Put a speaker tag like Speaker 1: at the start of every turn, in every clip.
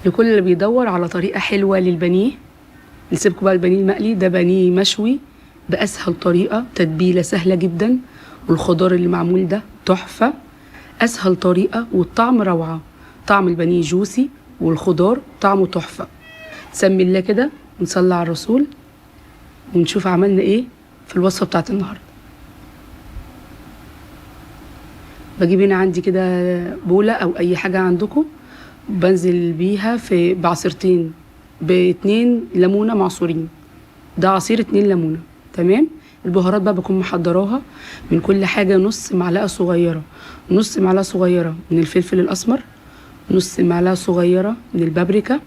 Speaker 1: لكل اللي بيدور على طريقة حلوة للبانيه، نسيبكم بقى البانيه المقلي ده بانيه مشوي بأسهل طريقة، تتبيلة سهلة جدا، والخضار اللي معمول ده تحفة. أسهل طريقة والطعم روعة، طعم البانيه جوسي والخضار طعمه تحفة. نسمي الله كده ونصلي على الرسول ونشوف عملنا ايه في الوصفة بتاعت النهاردة. بجيب هنا عندي كده بولة او اي حاجة عندكم، بنزل بيها في بعصيرتين باتنين ليمونة معصورين، ده عصير 2 ليمونة. تمام. البهارات بقى بكون محضراها من كل حاجة، نص معلقة صغيرة، نص معلقة صغيرة من الفلفل الأسمر، نص معلقة صغيرة من البابريكا،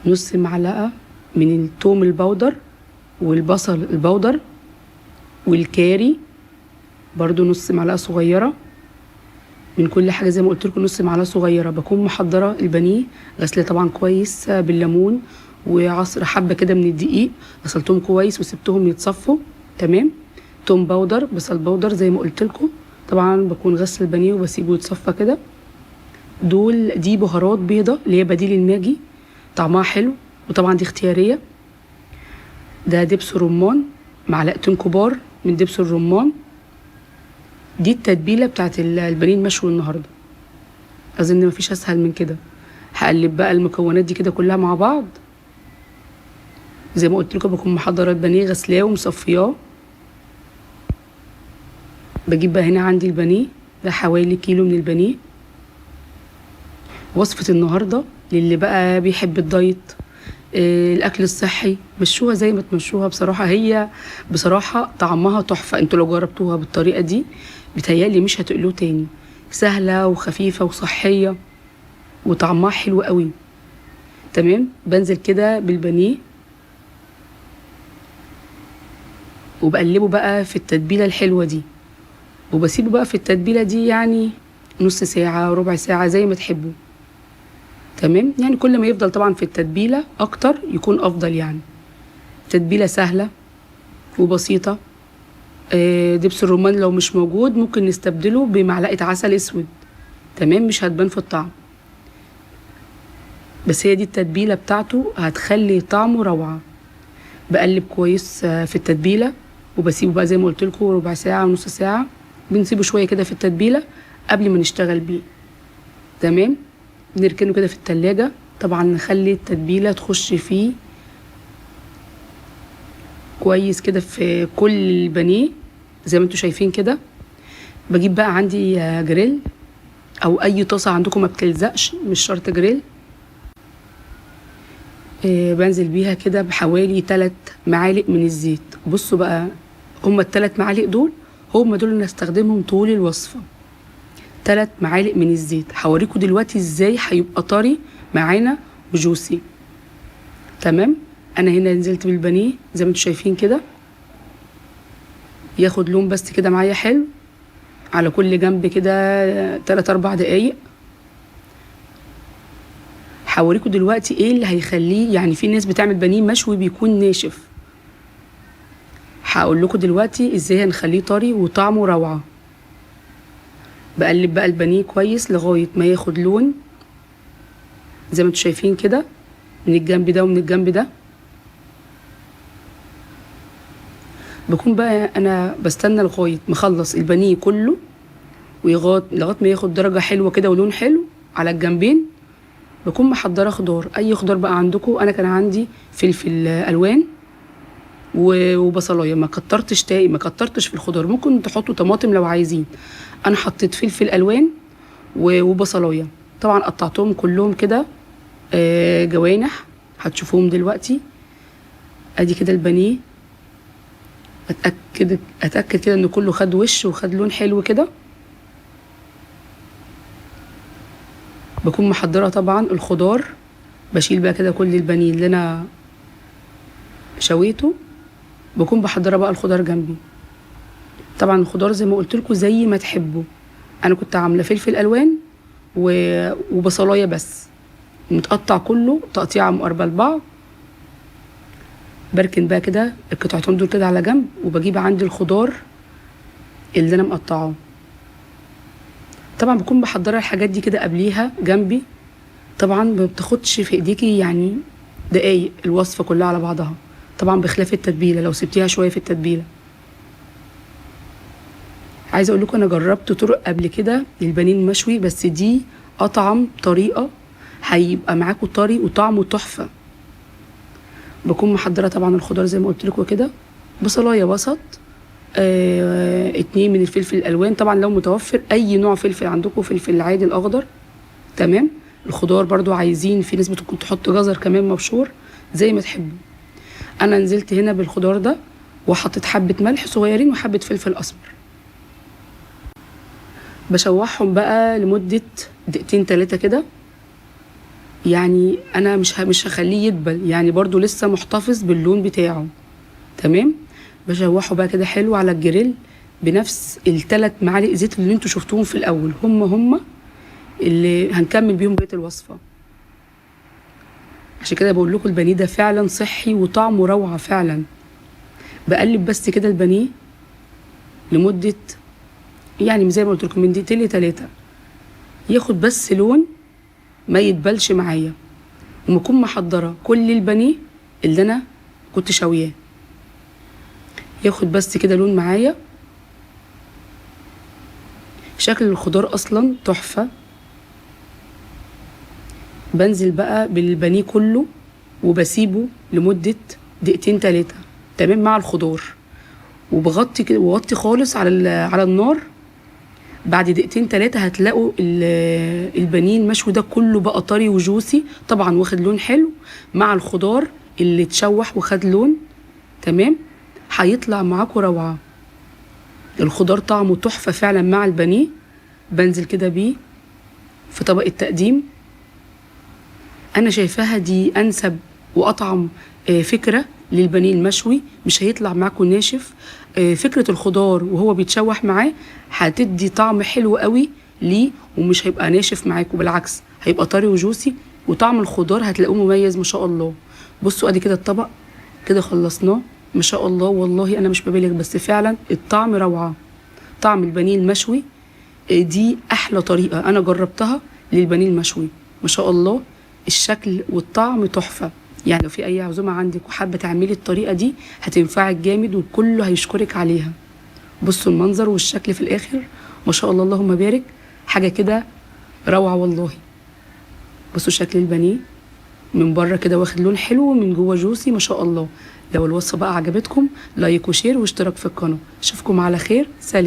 Speaker 1: نص معلقة من الثوم البودر والبصل البودر والكاري برضو نص معلقة صغيرة من كل حاجة. زي ما قلت لكم نص معلقة صغيرة. بكون محضرة البانيه غسله طبعا كويس بالليمون وعصر حبة كده من الدقيق، غسلتهم كويس وسبتهم يتصفوا. تمام. توم باودر، بصل باودر زي ما قلت لكم. طبعا بكون غسل البانيه وبسيبه يتصفى كده. دي بهارات بيضة اللي هي بديل الماجي، طعمها حلو وطبعا دي اختيارية. ده دبس رمان، معلقتين كبار من دبس الرمان. دي التتبيلة بتاعت البانيه المشوي النهاردة، اظن مفيش اسهل من كده. هقلب بقى المكونات دي كده كلها مع بعض. زي ما قلت لكم بكون محضره البانيه غسلاه ومصفياه. بجيب بقى هنا عندي البانيه ده حوالي كيلو من البانيه. وصفة النهاردة للي بقى بيحب الدايت، الاكل الصحي، مشوها زي ما تمشوها. بصراحة هي بصراحة طعمها تحفة، انتوا لو جربتوها بالطريقة دي بتهيالي مش هتقلوه تاني. سهلة وخفيفة وصحية وطعمها حلو قوي. تمام. بنزل كده بالبانيه وبقلبه بقى في التتبيلة الحلوة دي، وبسيبه بقى في التتبيلة دي يعني نص ساعة ربع ساعة زي ما تحبوا. تمام. يعني كل ما يفضل طبعا في التتبيلة اكتر يكون افضل. يعني تتبيلة سهلة وبسيطة. دبس الرمان لو مش موجود ممكن نستبدله بمعلقة عسل اسود. تمام. مش هتبان في الطعم، بس هي دي التتبيلة بتاعته هتخلي طعمه روعة. بقلب كويس في التتبيلة وبسيبه بقى زي ما قلت لكم ربع ساعة ونص ساعة. بنسيبه شوية كده في التتبيلة قبل ما نشتغل بيه. تمام. نركنه كده في التلاجة. طبعا نخلي التتبيلة تخش فيه كويس كده في كل البانيه زي ما انتوا شايفين كده. بجيب بقى عندي جريل او اي طاسة عندكم ما بتلزقش، مش شرط جريل. بنزل بيها كده بحوالي 3 معالق من الزيت. بصوا بقى هما ال3 معالق دول هما دول اللي هستخدمهم طول الوصفة. 3 معالق من الزيت. هوريكم دلوقتي ازاي هيبقى طري معانا وجوسي. تمام. انا هنا نزلت بالبانيه زي ما انتوا شايفين كده، ياخد لون بس كده معايا حلو على كل جنب كده 3-4 دقايق. هوريكم دلوقتي ايه اللي هيخليه، يعني في ناس بتعمل بانيه مشوي بيكون ناشف، هقول لكم دلوقتي ازاي هنخليه طري وطعمه روعه. بقلب بقى البانيه كويس لغايه ما ياخد لون زي ما انتوا شايفين كده من الجنب ده ومن الجنب ده. بكون بقى انا بستنى لغايه ما اخلص البانيه كله لغايه ما ياخد درجه حلوه كده ولون حلو على الجنبين. بكون محضره خضار، اي خضار بقى عندكم. انا كان عندي فلفل الوان وبصلايه، ما كترتش في الخضار. ممكن تحطوا طماطم لو عايزين. انا حطيت فلفل الوان وبصلايه. طبعا قطعتهم كلهم كده جوانح، هتشوفوهم دلوقتي. ادي كده البانيه. اتاكد كده ان كله خد وش وخد لون حلو كده. بكون محضره طبعا الخضار. بشيل بقى كده كل البانيه اللي انا شويته، بكون بحضره بقى الخضار جنبي. طبعا الخضار زي ما قلت لكم زي ما تحبوا. انا كنت عامله فلفل الوان وبصلايه بس متقطع كله تقطيعه مقربه لبعض. بركن بقى كده القطعتين دول كده على جنب، وبجيب عندي الخضار اللي انا مقطعاه. طبعا بكون بحضره الحاجات دي كده قبليها جنبي طبعا ما بتاخدش في ايديكي يعني دقايق الوصفة كلها على بعضها، طبعا بخلاف التتبيلة لو سبتيها شوية في التتبيلة. عايزة اقول لكم انا جربت طرق قبل كده للبانيه المشوي، بس دي اطعم طريقة، هيبقى معاكم طري وطعمه تحفة. بكون محضرة طبعا الخضار زي ما قلت لكم كده، بصلاية وسط، 2 من الفلفل الالوان طبعا لو متوفر اي نوع فلفل عندكم، فلفل العادي الاخضر تمام. الخضار برضو عايزين في ناس بتكون تحط جزر كمان مبشور زي ما تحبوا. انا نزلت هنا بالخضار ده وحطيت حبة ملح صغيرين وحبة فلفل اسمر، بشوحهم بقى لمدة دقيقتين 3 كده. يعني انا مش هخليه يدبل، يعني برضو لسه محتفظ باللون بتاعه تمام. بشوحه بقى كده حلو على الجريل بنفس ال3 معالق زيت اللي انتوا شفتوهم في الاول، هم اللي هنكمل بيهم بقيه الوصفه. عشان كده بقول لكم البانيه ده فعلا صحي وطعمه روعه فعلا. بقلب بس كده البانيه لمده يعني زي ما قلت لكم من دقيقتين ل3، ياخد بس لون ما يتبلش معايا، ومكون محضره كل البانيه اللي انا كنت شاوياه، ياخد بس كده لون معايا. شكل الخضار اصلا تحفه. بنزل بقى بالبانيه كله وبسيبه لمده دقيقتين 3 تمام مع الخضار، وبغطي كده وغطي خالص على النار. بعد دقيقتين 3 هتلاقوا البانيه المشوي ده كله بقى طري وجوسي، طبعا واخد لون حلو مع الخضار اللي اتشوح وخد لون تمام. هيطلع معاكم روعه. الخضار طعمه تحفه فعلا مع البانيه. بنزل كده بيه في طبق التقديم. انا شايفاها دي انسب واطعم فكره للبانيه المشوي، مش هيطلع معاكم ناشف. فكره الخضار وهو بيتشوح معاه هتدي طعم حلو قوي ليه، ومش هيبقى ناشف معاكم، بالعكس هيبقى طري وجوسي، وطعم الخضار هتلاقوه مميز ما شاء الله. بصوا ادي كده الطبق كده خلصناه ما شاء الله، والله انا مش ببالغ بس فعلا الطعم روعه. طعم البانيه المشوي دي احلى طريقه انا جربتها للبانيه المشوي ما شاء الله. الشكل والطعم تحفه. يعني لو في اي عزومه عندك وحابه تعملي الطريقه دي هتنفعك جامد والكل هيشكرك عليها. بصوا المنظر والشكل في الاخر ما شاء الله اللهم بارك، حاجه كده روعه والله. بصوا شكل البانيه من بره كده واخد لون حلو ومن جوه جوسي ما شاء الله. لو الوصفه بقى عجبتكم لايك وشير واشتراك في القناه. اشوفكم على خير، سلام.